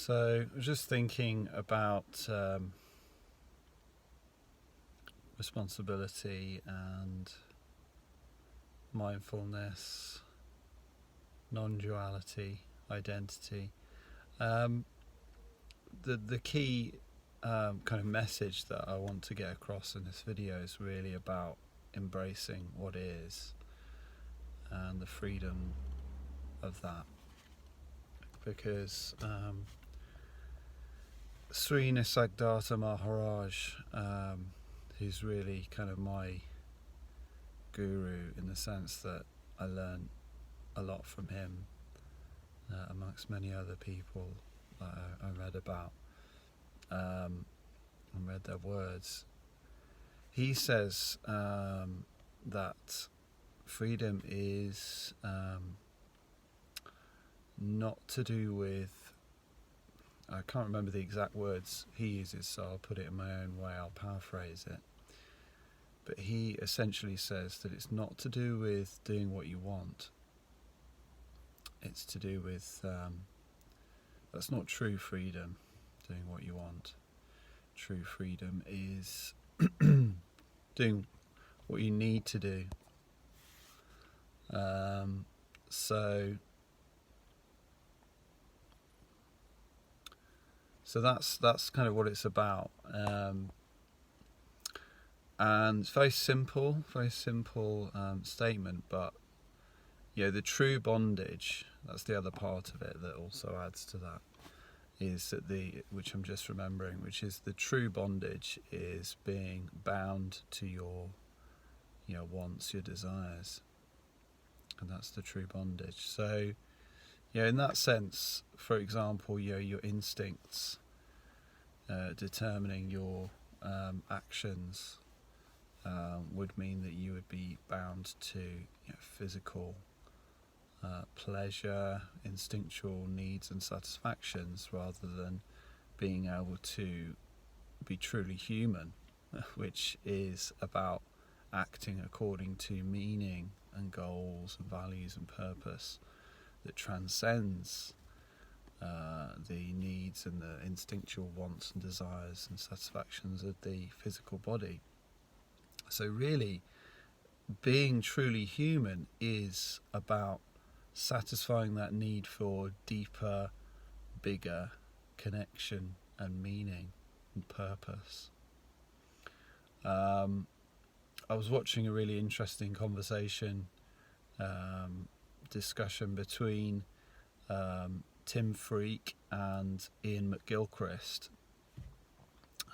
So I was just thinking about responsibility and mindfulness, non-duality, identity. The key kind of message that I want to get across in this video is really about embracing what is and the freedom of that, because Sri Nisargadatta Maharaj, who's really kind of my guru in the sense that I learned a lot from him, amongst many other people that I read about and read their words. He says that freedom is not to do with, I can't remember the exact words he uses, so I'll put it in my own way, I'll paraphrase it. But he essentially says that it's not to do with doing what you want. It's to do with, that's not true freedom, doing what you want. True freedom is doing what you need to do. So that's kind of what it's about, and it's very simple statement. But the true bondage, that's the other part of it that also adds to that, is that which I'm just remembering, which is the true bondage is being bound to your wants, your desires, and that's the true bondage. So in that sense, for example, your instincts determining your actions would mean that you would be bound to physical pleasure, instinctual needs and satisfactions, rather than being able to be truly human, which is about acting according to meaning and goals and values and purpose that transcends the needs and the instinctual wants and desires and satisfactions of the physical body. So really, being truly human is about satisfying that need for deeper, bigger connection and meaning and purpose. I was watching a really interesting conversation, discussion between Tim Freak and Ian McGilchrist,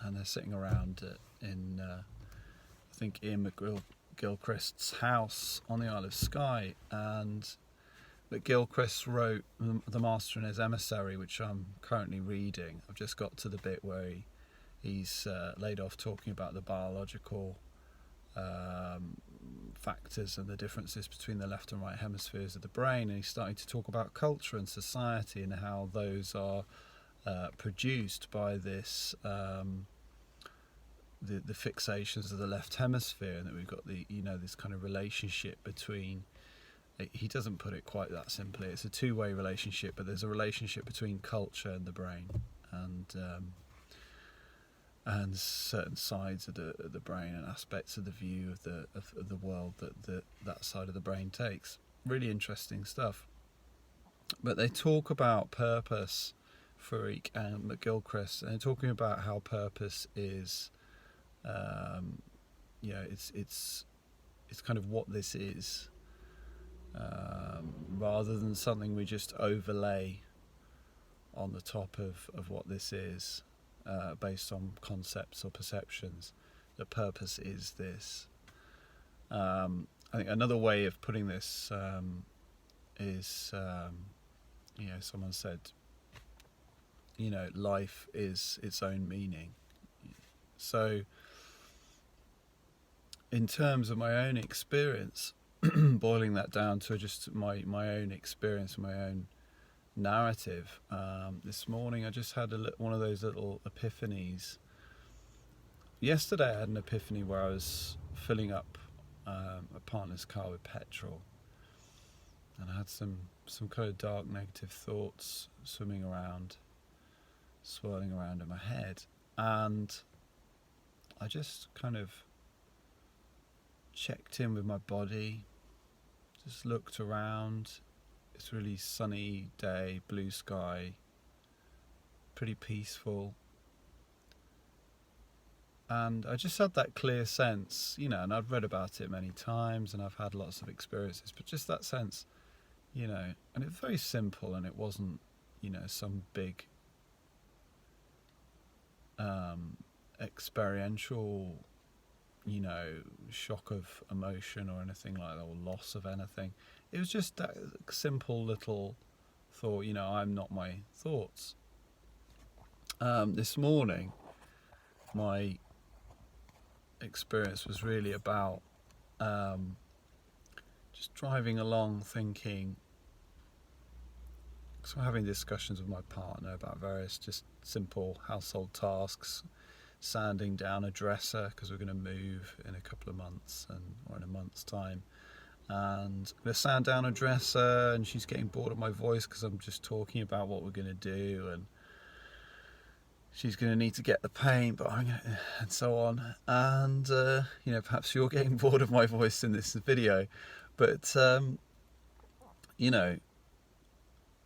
and they're sitting around in I think Ian McGilchrist's house on the Isle of Skye, and McGilchrist wrote The Master and His Emissary, which I'm currently reading. I've just got to the bit where he's laid off talking about the biological factors and the differences between the left and right hemispheres of the brain, and he's starting to talk about culture and society and how those are produced by this the fixations of the left hemisphere, and that we've got this kind of relationship between, he doesn't put it quite that simply, it's a two-way relationship, but there's a relationship between culture and the brain, and certain sides of the brain and aspects of the view of the world that side of the brain takes. Really interesting stuff. But they talk about purpose, Freak and McGilchrist, and they're talking about how purpose is, it's kind of what this is, rather than something we just overlay on the top of what this is, based on concepts or perceptions. The purpose is this. I think another way of putting this is, someone said, life is its own meaning. So in terms of my own experience, boiling that down to just my own experience, my own narrative, this morning I just had one of those little epiphanies. Yesterday I had an epiphany where I was filling up a partner's car with petrol, and I had some kind of dark negative thoughts swimming around, swirling around in my head. And I just kind of checked in with my body, just looked around. It's a really sunny day, blue sky, pretty peaceful. And I just had that clear sense, and I've read about it many times and I've had lots of experiences, but just that sense, and it's very simple, and it wasn't, some big experiential, shock of emotion or anything like that, or loss of anything. It was just that simple little thought, I'm not my thoughts. This morning, my experience was really about just driving along thinking, so I'm having discussions with my partner about various just simple household tasks, sanding down a dresser because we're going to move in a couple of months or in a month's time, and I'm going to sand down a dresser, and she's getting bored of my voice because I'm just talking about what we're going to do, and she's going to need to get the paint, and so on. And perhaps you're getting bored of my voice in this video, but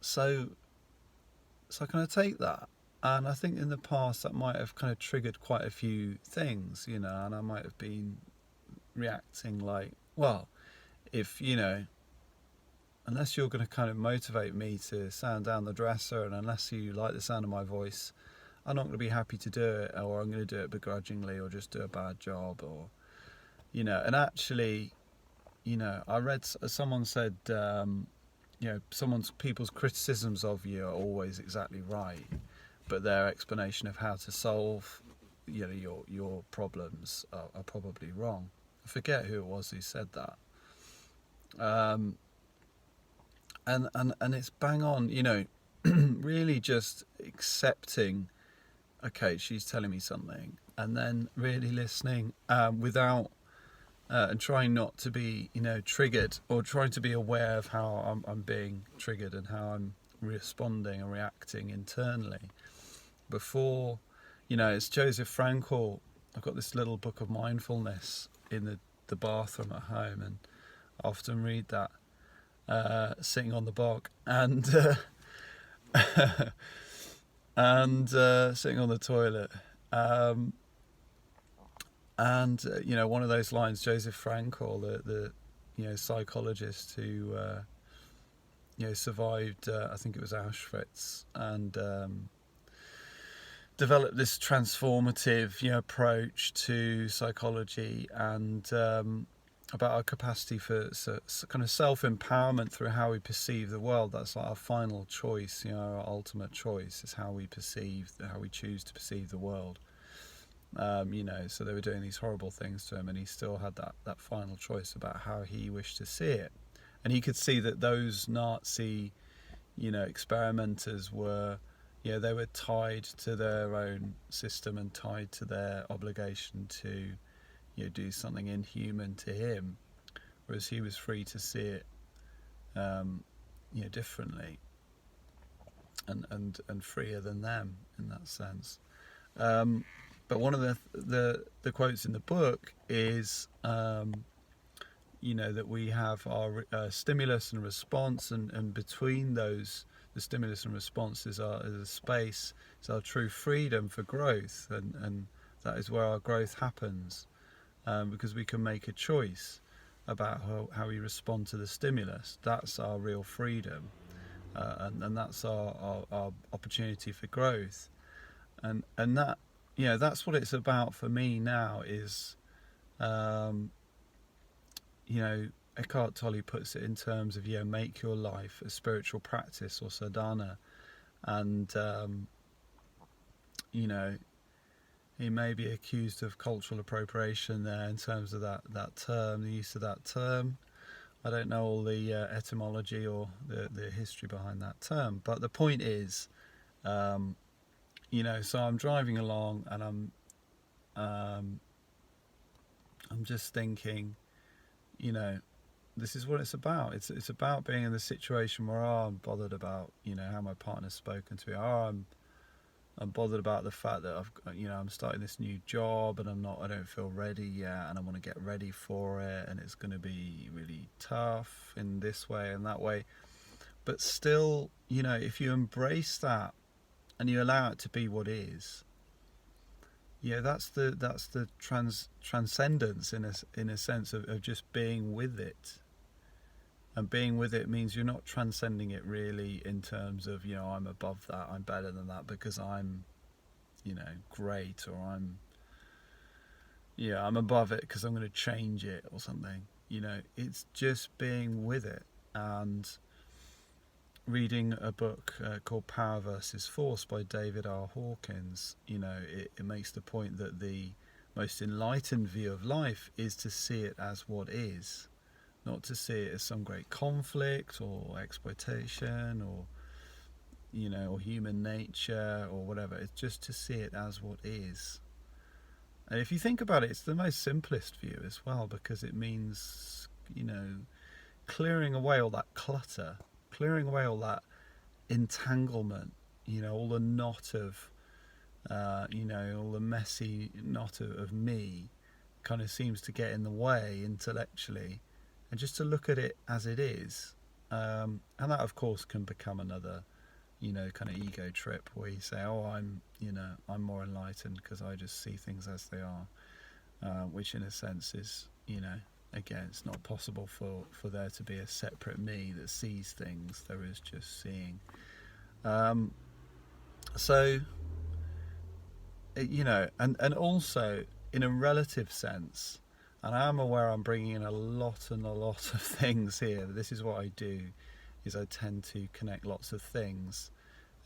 so I kind of take that, and I think in the past that might have kind of triggered quite a few things, and I might have been reacting like, well, if unless you're going to kind of motivate me to sand down the dresser, and unless you like the sound of my voice, I'm not going to be happy to do it, or I'm going to do it begrudgingly, or just do a bad job, or and actually, I read someone said, people's criticisms of you are always exactly right, but their explanation of how to solve your problems are probably wrong. I forget who it was who said that. And it's bang on, really just accepting, okay, she's telling me something, and then really listening without and trying not to be triggered, or trying to be aware of how I'm being triggered and how I'm responding and reacting internally. Before, it's Joseph Frankl. I've got this little book of mindfulness in the bathroom at home, and I often read that sitting on the bog, and and sitting on the toilet, and one of those lines, Joseph Frankl, the psychologist who survived, I think it was Auschwitz, and developed this transformative approach to psychology, and about our capacity for kind of self-empowerment through how we perceive the world. That's like our final choice, our ultimate choice is how we choose to perceive the world. So they were doing these horrible things to him, and he still had that final choice about how he wished to see it. And he could see that those Nazi, experimenters were, they were tied to their own system and tied to their obligation to do something inhuman to him, whereas he was free to see it differently, and freer than them in that sense. But one of the quotes in the book is that we have our stimulus and response, and between those, the stimulus and response is a space, is our true freedom for growth, and that is where our growth happens. Because we can make a choice about how we respond to the stimulus. That's our real freedom, and that's our opportunity for growth, and that that's what it's about for me now. Is Eckhart Tolle puts it in terms of make your life a spiritual practice, or sadhana, and he may be accused of cultural appropriation there in terms of that term, the use of that term. I don't know all the etymology or the history behind that term, but the point is, so I'm driving along, and I'm just thinking, this is what it's about. It's about being in the situation where I'm bothered about, how my partner's spoken to me, I'm I'm bothered about the fact that I'm starting this new job and I don't feel ready yet, and I want to get ready for it, and it's going to be really tough in this way and that way. But still, if you embrace that and you allow it to be what is, that's the transcendence in a sense of just being with it. And being with it means you're not transcending it really in terms of, I'm above that, I'm better than that because I'm, great, or I'm above it because I'm going to change it or something. It's just being with it. And reading a book called Power versus Force by David R. Hawkins, it makes the point that the most enlightened view of life is to see it as what is. Not to see it as some great conflict or exploitation or or human nature or whatever. It's just to see it as what is. And if you think about it, it's the most simplest view as well, because it means, clearing away all that clutter, clearing away all that entanglement, all the knot of, all the messy knot of me kind of seems to get in the way intellectually. And just to look at it as it is, and that of course can become another, kind of ego trip where you say, "Oh, I'm more enlightened because I just see things as they are," which in a sense is, again, it's not possible for there to be a separate me that sees things. There is just seeing. So, and also in a relative sense. And I am aware I'm bringing in a lot of things here. This is what I do, is I tend to connect lots of things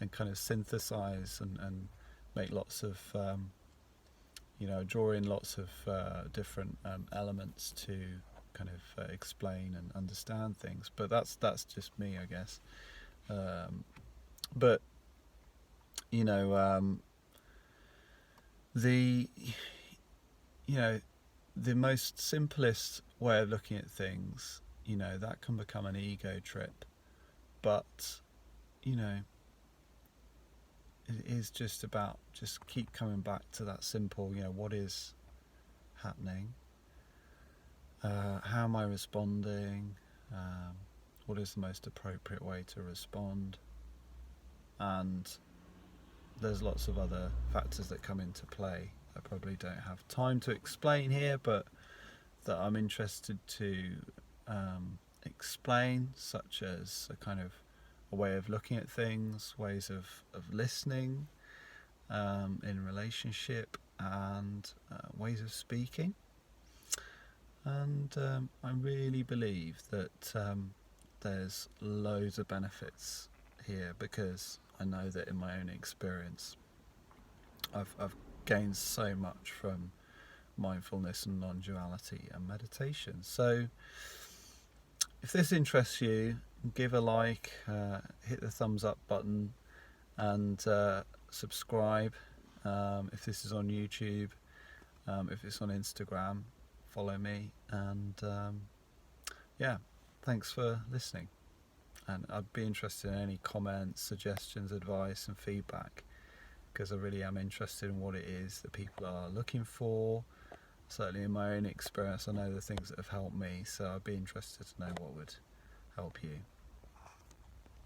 and kind of synthesize and make lots of, draw in lots of different elements to kind of explain and understand things. But that's just me, I guess. But, the most simplest way of looking at things, that can become an ego trip. But, it is just about just keep coming back to that simple, what is happening? How am I responding? What is the most appropriate way to respond? And there's lots of other factors that come into play. I probably don't have time to explain here, but that I'm interested to explain, such as a kind of a way of looking at things, ways of listening in relationship, and ways of speaking. And I really believe that there's loads of benefits here, because I know that in my own experience I've gained so much from mindfulness and non-duality and meditation. So if this interests you, give a like, hit the thumbs up button, and subscribe. If this is on YouTube, if it's on Instagram, follow me. And thanks for listening. And I'd be interested in any comments, suggestions, advice and feedback, because I really am interested in what it is that people are looking for. Certainly in my own experience, I know the things that have helped me, so I'd be interested to know what would help you.